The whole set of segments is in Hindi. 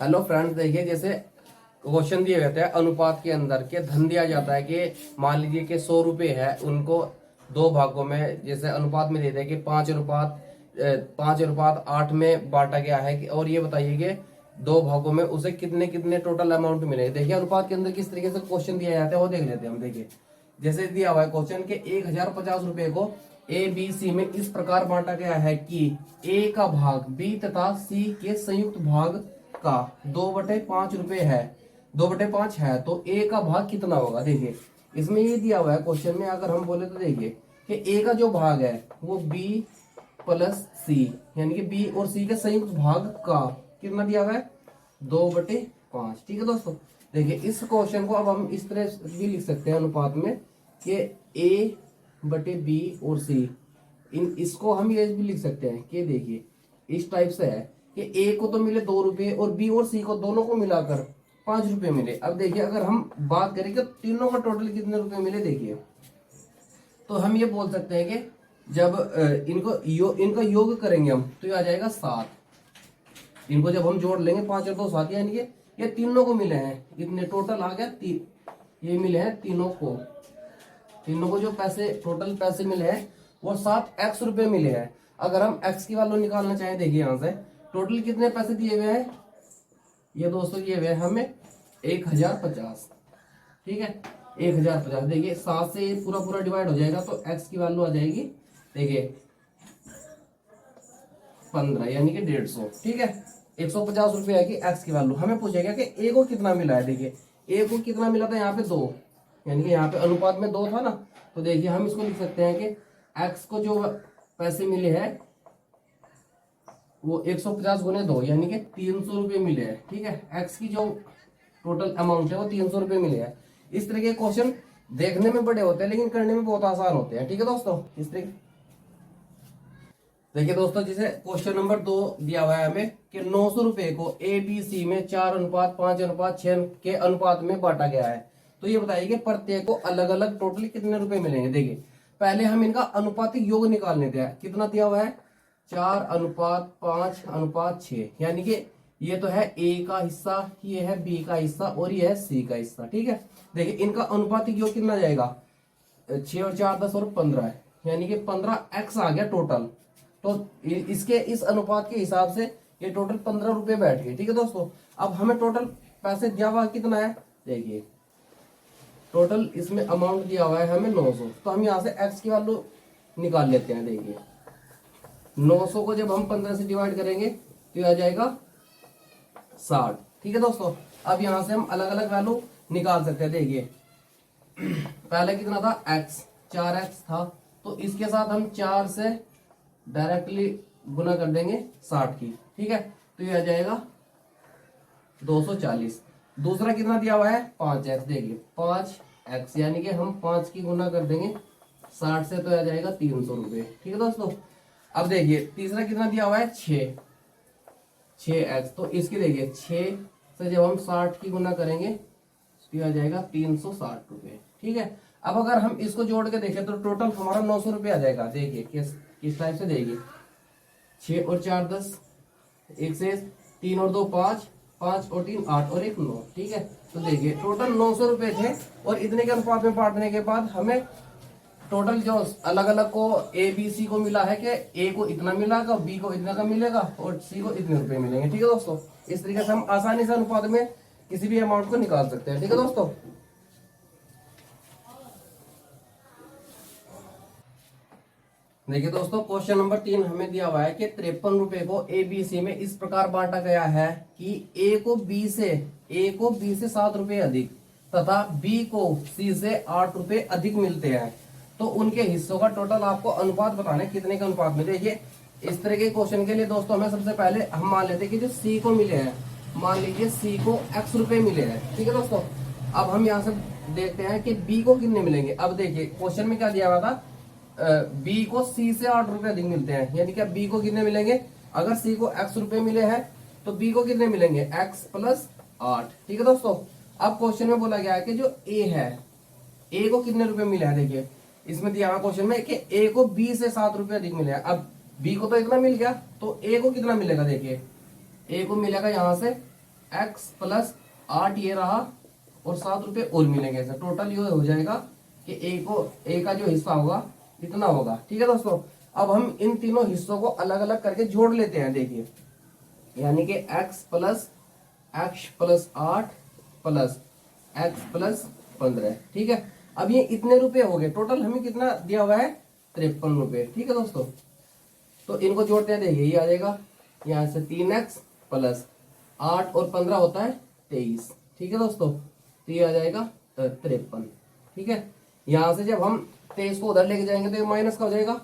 हेलो फ्रेंड्स, देखिए जैसे क्वेश्चन दिए गए थे अनुपात के अंदर के धन दिया जाता है कि मान लीजिए कि 100 रुपये है, उनको दो भागों में जैसे अनुपात में देते हैं कि 5:8 में बांटा गया है और ये बताइए कि दो भागों में उसे कितने कितने टोटल अमाउंट मिलेंगे। देखिए अनुपात के अंदर किस तरीके से क्वेश्चन दिया जाता है वो देख लेते हैं हम। देखिए जैसे दिया हुआ है क्वेश्चन के 1050 रुपये को ए बी सी में इस प्रकार बांटा गया है कि ए का भाग बी तथा सी के संयुक्त भाग का 2/5 रुपये है, 2/5 है, तो ए का भाग कितना होगा। देखिए इसमें ये दिया हुआ है क्वेश्चन में, अगर हम बोले तो देखिए कि ए का जो भाग है वो बी प्लस सी यानी कि बी और सी के संयुक्त भाग का कितना दिया हुआ है 2/5। ठीक है दोस्तों, देखिए इस क्वेश्चन को अब हम इस तरह भी लिख सकते हैं अनुपात में कि ए बटे बी और सी, इसको हम ये भी लिख सकते हैं कि देखिए इस टाइप से है कि ए को तो मिले 2 रुपये और बी और सी को दोनों को मिलाकर 5 रुपये मिले। अब देखिए अगर हम बात करें कि तीनों का टोटल कितने रुपए मिले, देखिए तो हम ये बोल सकते हैं कि जब इनका योग करेंगे हम तो ये आ जाएगा 7। इनको जब हम जोड़ लेंगे 5 और 2 7, यानी कि ये तीनों को मिले हैं, इतने टोटल आ गया ये मिले हैं तीनों को जो पैसे टोटल पैसे मिले हैं वो 7x रुपए मिले हैं। अगर हम x की वैल्यू निकालना चाहें, देखिए यहां से टोटल कितने पैसे दिए हुए हैं, ये दोस्तों दिए हुए हैं हमें 1050। ठीक है 1050, देखिए 7 से पूरा पूरा डिवाइड हो जाएगा तो x की वैल्यू आ जाएगी देखिए 15 यानी कि 150। ठीक है 150 रुपये है कि x की वैल्यू। हमें पूछेगा कि a को कितना मिला है। देखिए a को कितना मिला था, यहाँ पे 2, यानी कि यहाँ पे अनुपात में 2 था ना, तो देखिए हम इसको लिख सकते हैं कि x को जो पैसे मिले हैं वो 150 गुने 2 यानी कि 300 रुपये मिले हैं। ठीक है x की जो टोटल अमाउंट है वो 300 रुपये मिले हैं। इस तरह के क्वेश्चन देखने में बड़े होते हैं लेकिन करने में बहुत आसान होते हैं। ठीक है दोस्तों, इस तरह देखिए दोस्तों जैसे क्वेश्चन नंबर 2 दिया हुआ है हमें कि 900 रुपये को ए बी सी में 4:5:6 के अनुपात में बांटा गया है, तो ये बताइए कि प्रत्येक को अलग अलग टोटल कितने रुपए मिलेंगे। देखिए पहले हम इनका अनुपातिक योग निकाल लेते हैं। कितना दिया हुआ है 4:5:6, यानी कि ये तो है ए का हिस्सा, ये है बी का हिस्सा और ये है सी का हिस्सा। ठीक है देखिए इनका अनुपातिक योग कितना जाएगा 6 और 4 10 और 15 है, यानी कि 15x आ गया टोटल। तो इसके इस अनुपात के हिसाब से ये टोटल 15 रुपये बैठ गए। ठीक है दोस्तों, अब हमें टोटल पैसे दिया हुआ कितना है, देखिए टोटल इसमें अमाउंट दिया हुआ है हमें 900, तो हम यहाँ से x की वैल्यू निकाल लेते हैं। देखिए 900 को जब हम 15 से डिवाइड करेंगे तो ये आ जाएगा 60। ठीक है दोस्तों, अब यहाँ से हम अलग अलग वैल्यू निकाल सकते हैं। देखिए पहले कितना था x, 4x था, तो इसके साथ हम 4 से डायरेक्टली गुना कर देंगे 60 की। ठीक है तो ये आ जाएगा 240। दूसरा कितना दिया हुआ है 5x, देखिए 5x यानी कि हम 5 की गुना कर देंगे 60 से तो आ जाएगा 300 रुपये। ठीक है दोस्तों, अब देखिए तीसरा कितना दिया हुआ है 6x, तो इसकी देखिए 6 से जब हम 60 की गुना करेंगे तो आ जाएगा 360 रुपये। ठीक है अब अगर हम इसको जोड़ के देखें तो टोटल हमारा 900 रुपये आ जाएगा। देखिए किस टाइप से, देखिए 6 और 4 10, 1 से 3 और 2 5, 5 और 3 8 और 1 9। ठीक है तो देखिए टोटल 900 रुपये थे और इतने के अनुपात में बांटने के बाद हमें टोटल जो अलग अलग को ए बी सी को मिला है कि ए को इतना मिलेगा, बी को इतना का मिलेगा और सी को इतने रुपए मिलेंगे। ठीक है दोस्तों, इस तरीके से हम आसानी से अनुपात में किसी भी अमाउंट को निकाल सकते हैं। ठीक है दोस्तों, देखिए दोस्तों क्वेश्चन नंबर 3 हमें दिया हुआ है कि 53 रुपए को ए बी सी में इस प्रकार बांटा गया है कि ए को बी से 7 रुपए अधिक तथा बी को सी से 8 रुपए अधिक मिलते हैं, तो उनके हिस्सों का टोटल आपको अनुपात बताना है कितने के अनुपात में। देखिए इस तरह के क्वेश्चन के लिए दोस्तों हमें सबसे पहले हम मान लेते हैं कि जो सी को मिले हैं, मान लीजिए सी को x रुपए मिले हैं। ठीक है दोस्तों, अब हम यहाँ से देखते हैं कि बी को कितने मिलेंगे। अब देखिए क्वेश्चन में क्या दिया हुआ था, बी को सी से 8 रुपए अधिक मिलते हैं, यानी कि बी को कितने मिलेंगे, अगर सी को x रुपए मिले हैं तो बी को कितने मिलेंगे x प्लस 8। ठीक है दोस्तों, अब क्वेश्चन में बोला गया है कि जो ए है, ए को कितने रुपए मिले हैं। देखिए इसमें दिया हुआ क्वेश्चन में कि ए को बी से 7 रुपए अधिक मिले हैं। अब बी को तो इतना मिल गया तो ए को कितना मिलेगा, देखिए ए को मिलेगा यहाँ से x प्लस 8 ये रहा और 7 रुपए और मिलेंगे। ऐसा टोटल ये हो जाएगा कि ए का जो हिस्सा होगा इतना होगा। ठीक है दोस्तों, अब हम इन तीनों हिस्सों को अलग अलग करके जोड़ लेते हैं। देखिए यानी कि x plus 8 plus x plus 15। ठीक है, अब ये इतने रुपए हो गए। टोटल हमें कितना दिया हुआ है 53 रुपए। ठीक है दोस्तों, तो इनको जोड़ते हैं। देखिए ये आ जाएगा यहाँ से 3x प्लस 8 और 15 होता है 23। ठीक है दोस्तों, तो ये आ जाएगा 53। ठीक है, यहाँ से जब हम 23 को उधर लेके जाएंगे तो ये माइनस का हो जाएगा।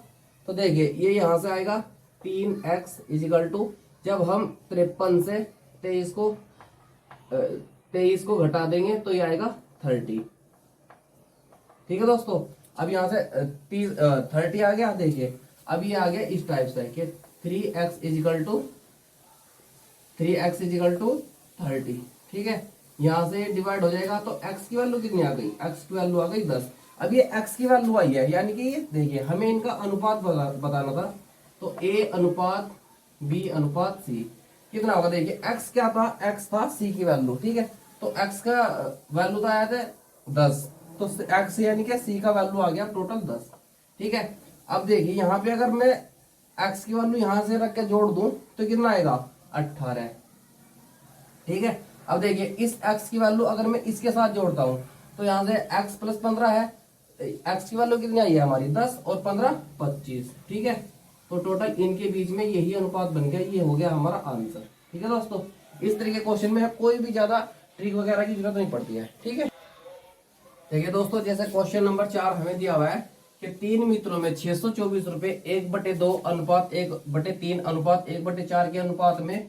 तो देखिए ये यहाँ से आएगा 3x इजिकल टू, जब हम 53 से 23 को घटा देंगे तो ये आएगा 30। ठीक है दोस्तों, अब यहाँ से 30 आ गया। देखिए अब ये आ गया इस टाइप से कि 3x इजिकल टू 30। ठीक है, यहाँ से डिवाइड हो जाएगा तो x की वैल्यू कितनी आ गई, x की वैल्यू आ गई 10। अब ये x की वैल्यू आई है, यानी कि ये देखिए हमें इनका अनुपात बताना था। तो a अनुपात b अनुपात c कितना होगा। देखिए x क्या था, x था c की वैल्यू। ठीक है, तो x का वैल्यू तो आया था 10, तो x यानी कि c का वैल्यू आ गया टोटल 10। ठीक है, अब देखिए यहाँ पे अगर मैं x की वैल्यू यहाँ से रख के जोड़ दूं तो कितना आएगा 18। ठीक है, अब देखिए इस x की वैल्यू अगर मैं इसके साथ जोड़ता हूं तो यहाँ से x प्लस 15 है, x की वैल्यू कितनी आई है हमारी 10 और 15 25। ठीक है, तो टोटल इनके बीच में यही अनुपात बन गया, ये हो गया हमारा आंसर। ठीक है दोस्तों, इस तरीके के क्वेश्चन में कोई भी ज्यादा ट्रिक वगैरह की जरूरत नहीं पड़ती है। ठीक है, देखिए दोस्तों जैसे क्वेश्चन नंबर 4 हमें दिया हुआ है कि 3 मित्रों में 624 रुपए 1/2 अनुपात 1/3 अनुपात 1/4 के अनुपात में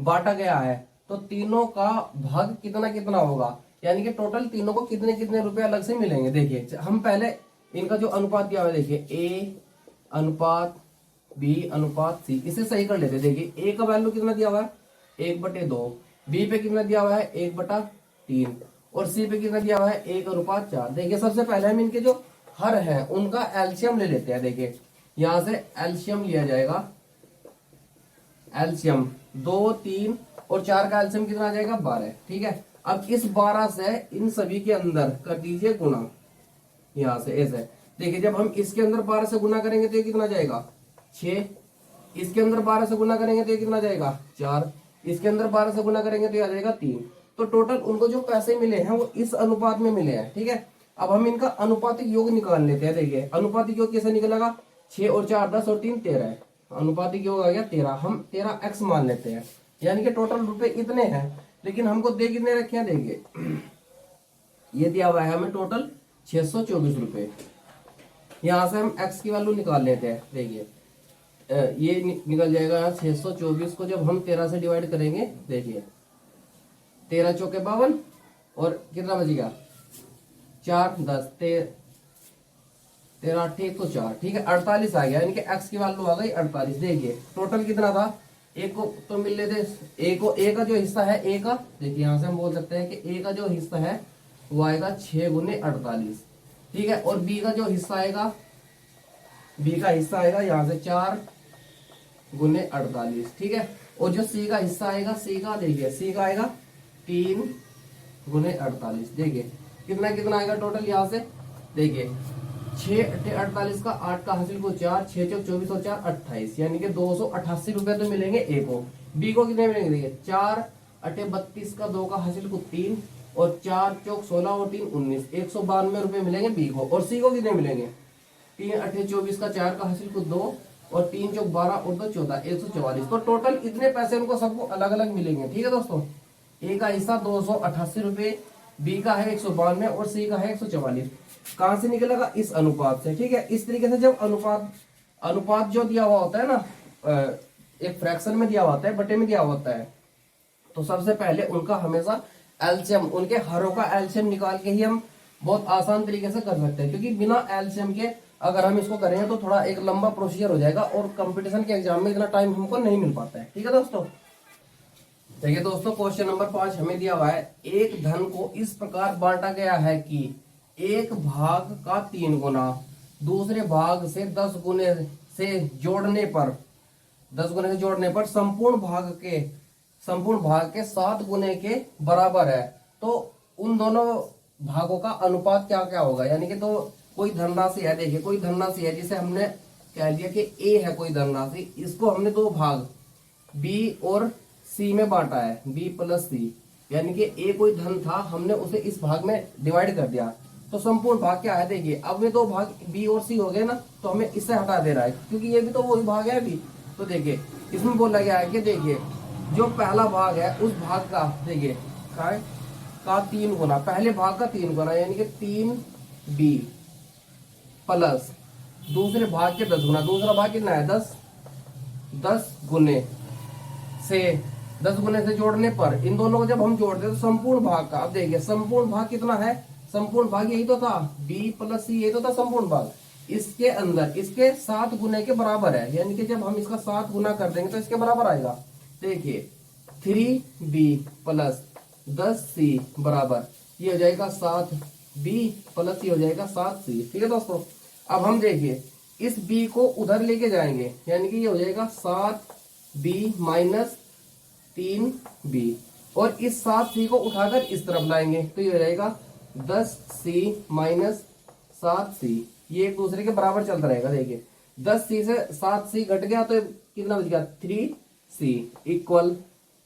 बांटा गया है, तो तीनों का भाग कितना कितना होगा, यानी कि टोटल तीनों को कितने कितने रुपए अलग से मिलेंगे। देखिए हम पहले इनका जो अनुपात दिया हुआ है, देखिए a अनुपात b अनुपात c, इसे सही कर लेते हैं। देखिए a का वैल्यू कितना दिया हुआ है 1/2, b पे कितना दिया हुआ है 1/3 और c पे कितना दिया हुआ है 1/4। देखिए सबसे पहले हम इनके जो हर हैं उनका एलसीएम ले लेते हैं। देखिए यहां से एलसीएम लिया जाएगा, एलसीएम 2 3 और 4 का एलसीएम कितना आ जाएगा 12। ठीक है, अब इस 12 से इन सभी के अंदर कर दीजिए गुना, यहां से ऐसे। देखिए जब हम इसके अंदर 12 से गुना करेंगे तो ये कितना जाएगा 6, इसके अंदर 12 से गुना करेंगे तो ये कितना जाएगा 4, इसके अंदर 12 से गुना करेंगे तो ये आ जाएगा 3। तो टोटल उनको जो पैसे मिले हैं वो इस अनुपात में मिले हैं। ठीक है, अब हम इनका अनुपातिक योग निकाल लेते हैं। देखिए अनुपातिक योग कैसे निकलेगा, 6 और 4 10 और 3 13 है, अनुपातिक योग आ गया 13। हम 13x मान लेते हैं, यानी कि टोटल रुपए इतने हैं, लेकिन हमको दे कितने रखे हैं। देखिए ये दिया हुआ है हमें टोटल 624 रुपए। यहां से हम x की वैल्यू निकाल लेते हैं। देखिए ये निकल जाएगा यहाँ 624 को जब हम 13 से डिवाइड करेंगे, देखिए 13 चौके 52 और कितना बचेगा 4 10 13 8 104। ठीक है, 48 आ गया, यानी कि x की वैल्यू आ गई 48। देखिए टोटल कितना था, एक को तो मिल लेते, ए का जो हिस्सा है ए का, देखिए यहां से हम बोल सकते हैं कि ए का जो हिस्सा है वो आएगा 6 गुने 48। ठीक है, और बी का जो हिस्सा आएगा, बी का हिस्सा आएगा यहाँ से 4 गुने 48। ठीक है, और जो सी का हिस्सा आएगा, सी का देखिए सी का आएगा 3 गुने 48। देखिए कितना कितना आएगा टोटल, यहाँ से देखिए 6 48 का 8 का हासिल को 4 6 चौक 24 और 4 28, यानी कि 288 रुपए तो मिलेंगे ए को। बी को कितने मिलेंगे, देखिए 4 8 32 का 2 का हासिल को 3 और 4 चौक 16 और 3 19, 192 रुपए मिलेंगे बी को। और सी को कितने मिलेंगे, 3 8 24 का 4 का हासिल को 2 और 3 चौक 12 और 2 14, 144। तो टोटल इतने पैसे उनको सबको अलग अलग मिलेंगे। ठीक है दोस्तों, ए का हिस्सा 288 रुपए, बी का है 192 और सी का है 144। कहां से निकलेगा, इस अनुपात से। ठीक है, इस तरीके से जब अनुपात जो दिया हुआ होता है ना, एक फ्रैक्शन में दिया हुआ होता है, बटे में दिया हुआ होता है, तो सबसे पहले उनका हमेशा एलसीएम, उनके हरों का एलसीएम निकाल के ही हम बहुत आसान तरीके से कर सकते हैं, क्योंकि बिना एलसीएम के अगर हम इसको करेंगे तो थोड़ा एक लंबा प्रोसीजर हो जाएगा और कंपटीशन के एग्जाम में इतना टाइम हमको नहीं मिल पाता है। ठीक है दोस्तों, देखिए दोस्तों क्वेश्चन नंबर 5 हमें दिया हुआ है, एक धन को इस प्रकार बांटा गया है कि एक भाग का 3 गुना दूसरे भाग से 10 गुने से जोड़ने पर संपूर्ण भाग के संपूर्ण भाग के 7 गुने के बराबर है, तो उन दोनों भागों का अनुपात क्या क्या होगा। यानी कि तो कोई धनराशि है, देखिए कोई धनराशि है जिसे हमने कह दिया कि ए है कोई धनराशि, इसको हमने दो भाग बी और सी में बांटा है, बी प्लस सी, यानी कि ए कोई धन था, हमने उसे इस भाग में डिवाइड कर दिया, तो संपूर्ण भाग क्या है। देखिए अब ये दो भाग बी और सी हो गए ना, तो हमें इससे हटा दे रहा है क्योंकि ये भी तो वही भाग है अभी। तो देखिए इसमें बोला गया है कि देखिए जो पहला भाग है उस भाग का देखिए का 3 गुना, पहले भाग का 3 गुना, यानी कि 3b प्लस दूसरे भाग के 10 गुना, दूसरा भाग कितना है 10, 10 गुने से 10 गुने से जोड़ने पर इन दोनों को जब हम जोड़ते हैं तो संपूर्ण भाग का, अब देखिए संपूर्ण भाग कितना है, संपूर्ण भाग यही तो था b प्लस सी, यही तो था संपूर्ण भाग, इसके अंदर इसके 7 गुने के बराबर है, यानी कि जब हम इसका 7 गुना कर देंगे तो इसके बराबर आएगा। देखिए 3b प्लस 10c बराबर ये हो जाएगा 7b प्लस ये हो जाएगा 7c। ठीक है दोस्तों, अब हम देखिए इस b को उधर लेके जाएंगे, यानी कि ये हो जाएगा 7b माइनस 3b, और इस 7c को उठाकर इस तरफ लाएंगे तो ये हो जाएगा 10c माइनस 7c, ये एक दूसरे के बराबर चलता रहेगा। देखिए 10c से 7c घट गया तो कितना बच गया 3c इक्वल,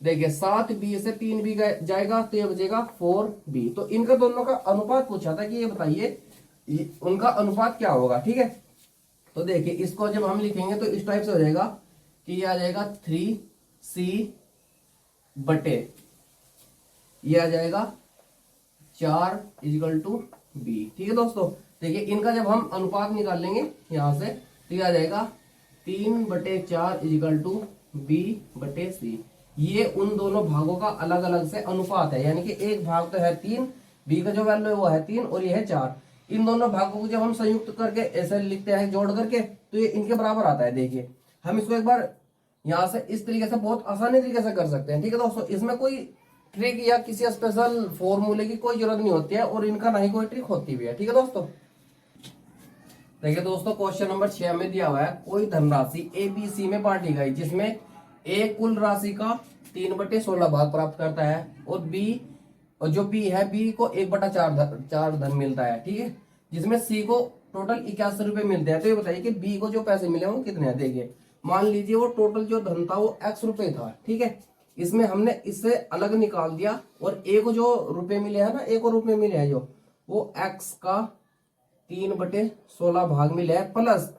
देखिए 7b से 3b जाएगा तो ये बचेगा 4b। तो इनका दोनों का अनुपात पूछा था कि ये बताइए उनका अनुपात क्या होगा। ठीक है, तो देखिए इसको जब हम लिखेंगे तो इस टाइप से हो जाएगा कि ये आ जाएगा 3c बटे ये आ जाएगा 4 इजिकल टू b। ठीक है दोस्तों, देखिए इनका जब हम अनुपात निकाल लेंगे यहां से तो ये आ जाएगा 3/4 इजिकल टू b बटे c। ये उन दोनों भागों का अलग अलग से अनुपात है, यानी कि एक भाग तो है 3, b का जो वैल्यू है वो है 3 और ये है 4। इन दोनों भागों को जब हम संयुक्त करके ऐसे लिखते हैं जोड़ करके तो ये इनके बराबर आता है। देखिए हम इसको एक बार यहाँ से इस तरीके से बहुत आसानी तरीके से कर सकते हैं। ठीक है दोस्तों, इसमें कोई ट्रिक या किसी स्पेशल फॉर्मूले की कोई जरूरत नहीं होती है और इनका ना ही कोई ट्रिक होती भी है। ठीक है दोस्तों, देखिए दोस्तों क्वेश्चन नंबर 6 में दिया हुआ है कोई धनराशि ए बी सी में बांटी गई जिसमें ए कुल राशि का 3/16 भाग प्राप्त करता है और बी और जो बी है बी को 1/4 धन मिलता है। ठीक है, जिसमें सी को टोटल 81 रुपए मिलते हैं। तो ये बताइए कि बी को जो पैसे मिले वो कितने हैं। देखिए मान लीजिए वो टोटल जो धन था वो x रुपए था। ठीक है, इसमें हमने इससे अलग निकाल दिया और ए को जो रुपए मिले हैं ना, ए को रुपए मिले हैं जो वो x का 3/16 भाग मिले हैं प्लस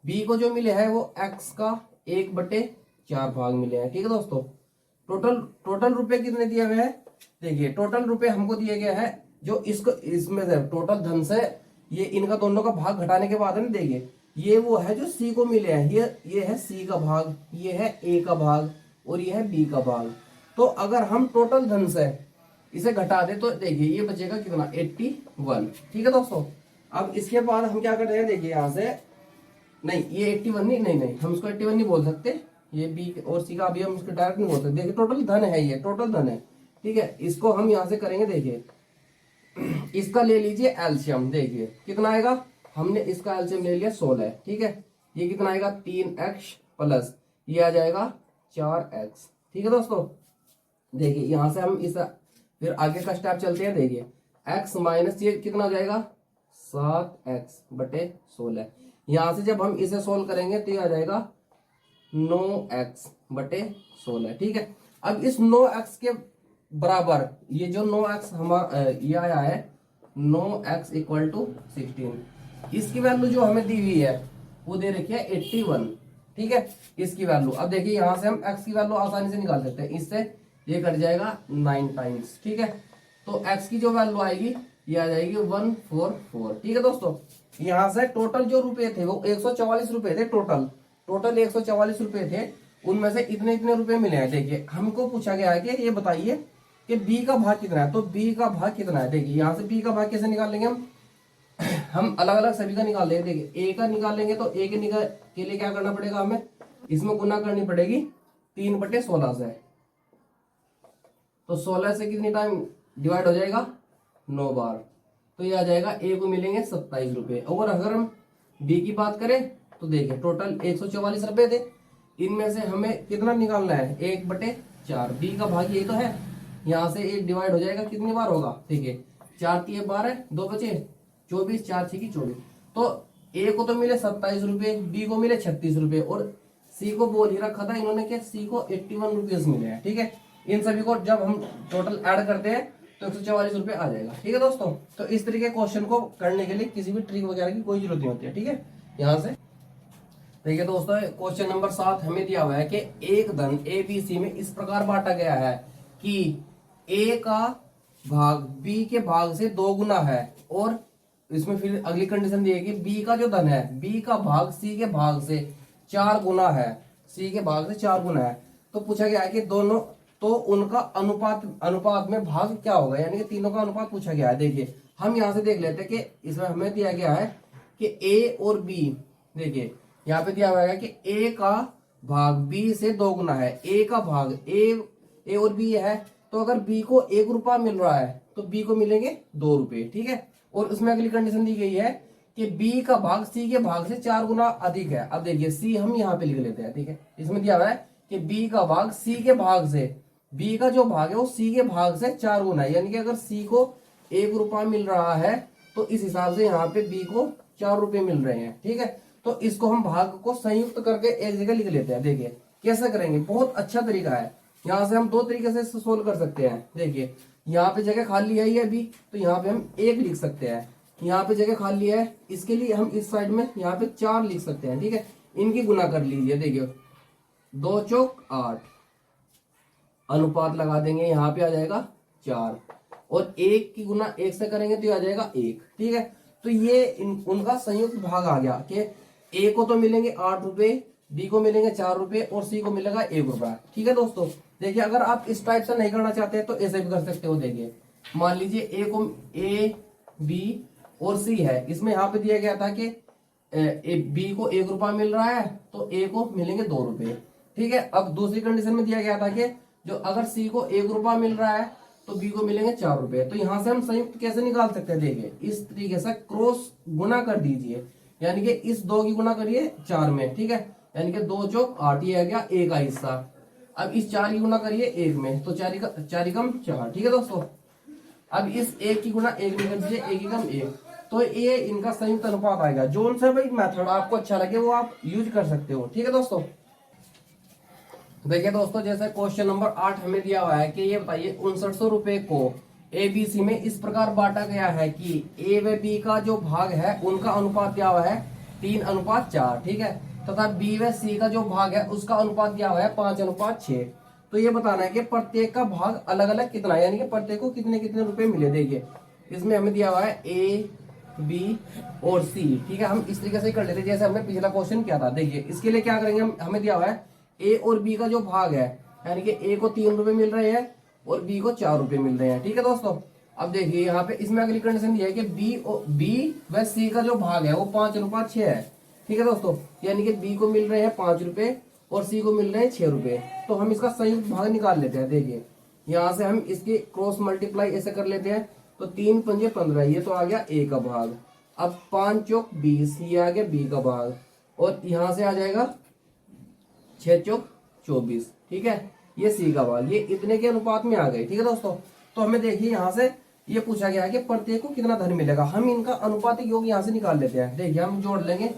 बी को जो मिले हैं वो x का 1/4 भाग मिले हैं। ठीक है दोस्तों, टोटल रुपए कितने दिए हुए हैं। देखिए टोटल रुपए हमको दिए गए हैं जो इसको इसमें से टोटल धन से ये इनका दोनों का भाग घटाने के बाद है ना, देखिए ये वो है जो सी को मिले हैं, ये है सी का भाग, ये है ए का भाग और ये है बी का भाग। तो अगर हम टोटल धन से इसे घटा दे तो देखिए ये बचेगा कितना 81। ठीक है दोस्तों, अब इसके बाद हम क्या कर रहे हैं, देखिए यहां से नहीं ये 81 नहीं हम इसको 81 नहीं बोल सकते, ये बी और सी का अभी हम इसको डायरेक्ट नहीं बोल सकते। देखिए टोटल धन है, ये टोटल धन है। ठीक है, इसको हम यहां से करेंगे, देखिए इसका ले लीजिए एलसीएम, देखिए कितना आएगा, हमने इसका एलसीएम ले लिया 16। ठीक है, ये कितना आएगा 3x प्लस ये आ जाएगा 4x। ठीक है दोस्तों, देखिए यहां से हम इस फिर आगे का स्टेप चलते हैं। देखिए x माइनस ये कितना हो जाएगा 7x/16। यहां से जब हम इसे सोल्व करेंगे तो ये आ जाएगा 9x/16। ठीक है, अब इस 9x के बराबर ये जो 9x हमारा ये आया है 9x इक्वल टू 16, इसकी वैल्यू जो हमें दी हुई है वो दे रखी है 81। ठीक है, इसकी वैल्यू अब देखिए यहां से हम x की वैल्यू आसानी से निकाल सकते हैं, इससे ये कट जाएगा 9 टाइम्स। ठीक है, तो x की जो वैल्यू आएगी ये आ जाएगी 144। ठीक है दोस्तों, यहां से टोटल जो रुपए थे वो 144 रुपए थे, टोटल 144 रुपए थे, उनमें से इतने इतने रुपए मिले हैं। देखिए हमको पूछा गया है कि ये बताइए कि बी का भाग कितना है, तो बी का भाग कितना है। देखिए यहां से बी का भाग कैसे निकाल लेंगे हम अलग अलग सभी का निकाल लेंगे। देखिए ए का निकाल लेंगे तो ए के लिए क्या करना पड़ेगा, हमें इसमें गुना करनी पड़ेगी 3/16 से, तो 16 से कितनी टाइम डिवाइड हो जाएगा 9 बार, तो ये आ जाएगा ए को मिलेंगे 27 रुपए। और अगर हम बी की बात करें तो देखिए टोटल 144 रुपए थे, इनमें से हमें कितना निकालना है 1/4 4, बी का भाग यही तो है, यहाँ से 1 डिवाइड हो जाएगा, कितनी बार होगा देखिए, 4 3 12, 2 बचे 24, 4 6 की 24। तो ए को तो मिले 27 रुपए, बी को मिले 36 रुपए, और सी को बोल ही रखा था इन्होंने कि सी को 81 रुपीज मिले हैं। ठीक है, इन सभी को जब हम टोटल ऐड करते हैं तो 144 रुपए आ जाएगा। ठीक है दोस्तों, तो इस तरीके क्वेश्चन को करने के लिए किसी भी ट्रिक वगैरह की कोई जरूरत नहीं होती है। ठीक है, यहाँ से देखिए दोस्तों, क्वेश्चन नंबर 7 हमें दिया हुआ है कि एक धन ए बी सी में इस प्रकार बांटा गया है कि ए का भाग बी के भाग से 2 गुना है, और इसमें फिर अगली कंडीशन दी है कि बी का जो धन है बी का भाग सी के भाग से 4 गुना है, सी के भाग से 4 गुना है। तो पूछा गया है कि दोनों, तो उनका अनुपात में भाग क्या होगा, यानी कि तीनों का अनुपात पूछा गया है। देखिए हम यहाँ से देख लेते हैं कि इसमें हमें दिया गया है कि ए और बी, देखिए यहाँ पे दिया हुआ है कि ए का भाग बी से 2 गुना है, ए का भाग ए और बी है, तो अगर बी को 1 रुपया मिल रहा है तो बी को मिलेंगे 2 रुपए। ठीक है, और उसमें अगली कंडीशन दी गई है कि बी का भाग सी के भाग से 4 गुना अधिक है। अब देखिए सी हम यहाँ पे लिख लेते हैं। ठीक है, इसमें दिया हुआ है कि बी का भाग सी के भाग से, बी का जो भाग है वो सी के भाग से 4 गुना है, यानी कि अगर सी को 1 रुपया मिल रहा है तो इस हिसाब से यहाँ पे बी को 4 रुपए मिल रहे हैं। ठीक है, तो इसको हम भाग को संयुक्त करके एक जगह लिख लेते हैं। देखिए कैसे करेंगे, बहुत अच्छा तरीका है। यहाँ से हम 2 तरीके से सोल्व कर सकते हैं। देखिए यहाँ पे जगह खाली है ये बी, तो यहाँ पे हम 1 लिख सकते हैं, यहाँ पे जगह खाली है, इसके लिए हम इस साइड में यहाँ पे 4 लिख सकते हैं। ठीक है, इनकी गुना कर लीजिए। देखिए 2 चौक 8, अनुपात लगा देंगे, यहाँ पे आ जाएगा 4, और 1 की गुना 1 से करेंगे तो आ जाएगा 1। ठीक है, तो ये उनका संयुक्त भाग आ गया कि ए को तो मिलेंगे 8 रुपए, बी को मिलेंगे 4 रुपए, और सी को मिलेगा 1 रुपया। ठीक है दोस्तों, देखिए अगर आप इस टाइप से नहीं करना चाहते तो ऐसे भी कर सकते हो। देखिए मान लीजिए ए बी और सी है, इसमें यहाँ पे दिया गया था कि बी को 1 रुपया मिल रहा है तो ए को मिलेंगे 2 रुपए। ठीक है, अब दूसरी कंडीशन में दिया गया था कि जो अगर सी को 1 रुपया मिल रहा है तो बी को मिलेंगे 4 रुपए। तो यहाँ से हम संयुक्त कैसे निकाल सकते हैं, देखिए इस तरीके से क्रॉस गुना कर दीजिए, यानी कि इस 2 की गुना करिए 4 में। ठीक है, यानी कि 2 चौक 8, ये आ गया ए का हिस्सा। अब इस 4 की गुना करिए 1 में, तो 4 कम 4। ठीक है दोस्तों, अब इस 1 की गुना 1 में कर दीजिए, 1 की कम 1, तो ये इनका संयुक्त अनुपात आएगा। जो सा भाई मेथड आपको अच्छा लगे वो आप यूज कर सकते हो। ठीक है दोस्तों, देखिए दोस्तों, जैसे क्वेश्चन नंबर 8 हमें दिया हुआ है कि ये बताइए 5900 रुपए को ए बी सी में इस प्रकार बांटा गया है कि ए व बी का जो भाग है उनका अनुपात दिया हुआ है 3:4। ठीक है, तथा बी व सी का जो भाग है उसका अनुपात दिया हुआ है 5:6। तो ये बताना है कि प्रत्येक का भाग अलग अलग कितना है, यानी कि प्रत्येक को कितने कितने रुपए मिले। देखिए इसमें हमें दिया हुआ है ए बी और सी। ठीक है, हम इस तरीके से कर लेते हैं जैसे हमने पिछला क्वेश्चन किया था। देखिए इसके लिए क्या करेंगे, हमें दिया हुआ है ए और बी का जो भाग है, यानी कि ए को 3 रुपए मिल रहे हैं और बी को 4 रुपए मिल रहे हैं। ठीक है दोस्तों, अब देखिए यहाँ पे इसमें अगली कंडीशन दी है कि बी व सी का जो भाग है वो 5:6 है। ठीक है दोस्तों, यानी कि बी को मिल रहे हैं 5 रुपए और सी को मिल रहे हैं 6 रुपए। तो हम इसका संयुक्त भाग निकाल लेते हैं। देखिए यहाँ से हम इसके क्रॉस मल्टीप्लाई ऐसे कर लेते हैं, तो 3 पंजे 15, ये तो आ गया ए का भाग। अब 5 चौक 20, ये आ गया बी का भाग, और यहाँ से आ जाएगा 6 चौक 24। ठीक है, ये सी का भाग, ये इतने के अनुपात में आ गए। ठीक है दोस्तों, तो हमें देखिए यहाँ से ये पूछा गया है कि प्रत्येक को कितना धन मिलेगा। हम इनका अनुपातिक योग यहाँ से निकाल लेते हैं। देखिए हम जोड़ लेंगे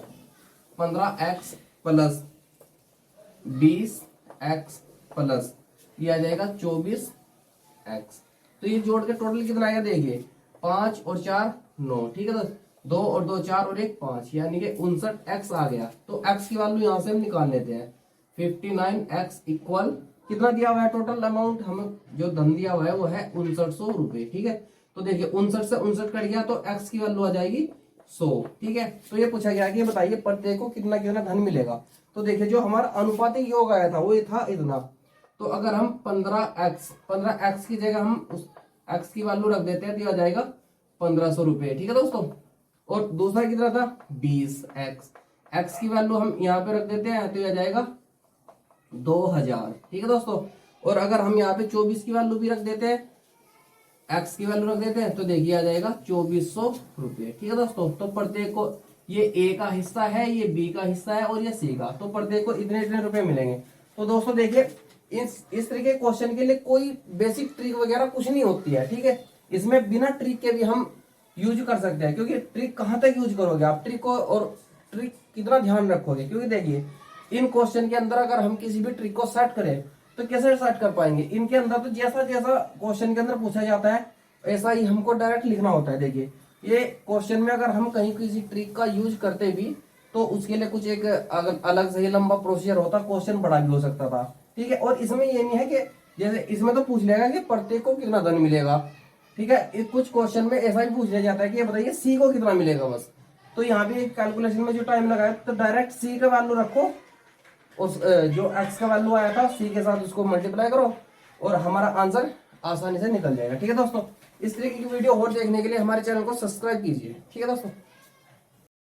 15x प्लस 20x प्लस ये आ जाएगा 24x। तो ये जोड़ के टोटल कितना आएगा, देखिए 5 और 4 9। ठीक है दोस्तों, 2 और 2 4 और 1 5, यानी कि 59x आ गया। तो x की वैल्यू यहाँ से हम निकाल लेते हैं। 59x इक्वल कितना दिया हुआ है, टोटल अमाउंट हमें जो धन दिया हुआ है वो है 5900 रुपए। ठीक है, तो देखिए 59 से 59 कट गया तो x की वैल्यू आ जाएगी 100। ठीक है, तो ये पूछा गया कि बताइए प्रत्येक को कितना कितना धन मिलेगा। तो देखिए जो हमारा अनुपातिक योग आया था वो ये था इतना, तो अगर हम 15x की जगह हम उस x की वैल्यू रख देते हैं तो आ जाएगा 1500 रुपए। ठीक है दोस्तों, और दूसरा कितना था 20x की वैल्यू हम यहाँ पे रख देते हैं तो आ जाएगा 2000। ठीक है दोस्तों, और अगर हम यहाँ पे 24 की वैल्यू भी रख देते हैं, x की वैल्यू रख देते हैं तो देखिए आ जाएगा 2400 रुपए। ठीक है दोस्तों, तो प्रत्येक को ये a का हिस्सा है, ये b का हिस्सा है और ये c का, तो प्रत्येक को इतने इतने रुपए मिलेंगे। तो दोस्तों देखिए इस तरीके के क्वेश्चन के लिए कोई बेसिक ट्रिक वगैरह कुछ नहीं होती है, ठीक है। इसमें बिना ट्रिक के भी हम यूज कर सकते हैं, क्योंकि ट्रिक कहाँ तक यूज करोगे आप ट्रिक को, और ट्रिक कितना ध्यान रखोगे, क्योंकि देखिए इन क्वेश्चन के अंदर अगर हम किसी भी ट्रिक को सेट करें तो कैसे सेट कर पाएंगे। इनके अंदर तो जैसा जैसा क्वेश्चन के अंदर पूछा जाता है ऐसा ही हमको डायरेक्ट लिखना होता है। देखिए ये क्वेश्चन में अगर हम कहीं किसी ट्रिक का यूज करते भी तो उसके लिए कुछ एक अलग से लंबा प्रोसीजर होता, क्वेश्चन बड़ा भी हो सकता था, ठीक है। और इसमें ये नहीं है कि जैसे इसमें तो पूछ लेगा कि प्रत्येक को कितना धन मिलेगा, ठीक है। कुछ क्वेश्चन में ऐसा ही पूछ लिया जाता है कि ये बताइए सी को कितना मिलेगा बस। तो यहाँ भी कैलकुलेशन में जो टाइम लगाया तो डायरेक्ट सी का वैल्यू रखो, उस जो एक्स का वैल्यू आया था सी के साथ उसको मल्टीप्लाई करो और हमारा आंसर आसानी से निकल जाएगा, ठीक है दोस्तों। इस तरीके की वीडियो और देखने के लिए हमारे चैनल को सब्सक्राइब कीजिए, ठीक है दोस्तों।